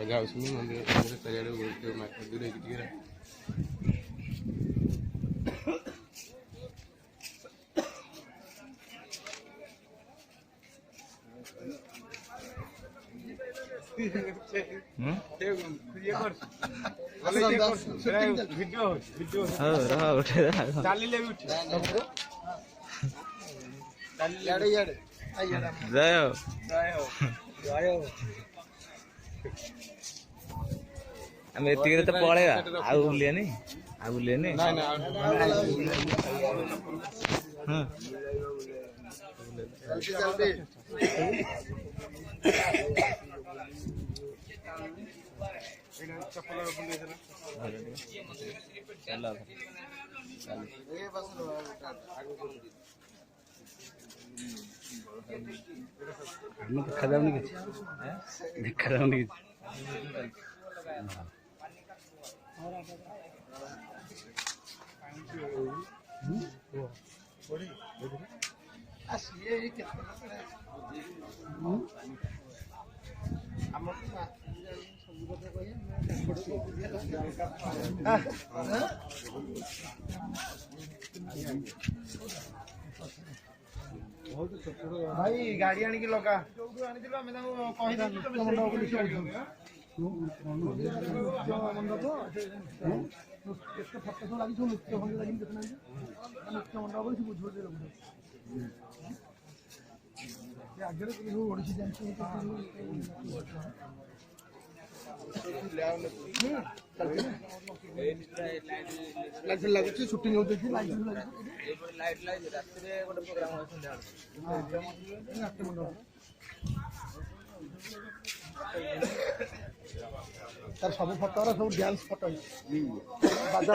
ଯାଉଛନ୍ତି ମନ୍ଦିର ଚାରିଆଡ଼େ ଦୂରେଇକି ଟିକେ ଆମେ ଏତିକିରେ ତ ପଳେଇବା ଆଉ ବୁଲିଆନି ଦେଖାଯାଉନି କିଛି ଦେଖାଯାଉନି କିଛି भाई गाड़ी आनी की लगा आनी आम मंडप फटो सब लगी नृत्य भंग लगी देखना नृत्य मंडप बुझे आगे ओडिशी डांस लगुच सुटिंग होती तार सब फटो सब डांस फटो बाजा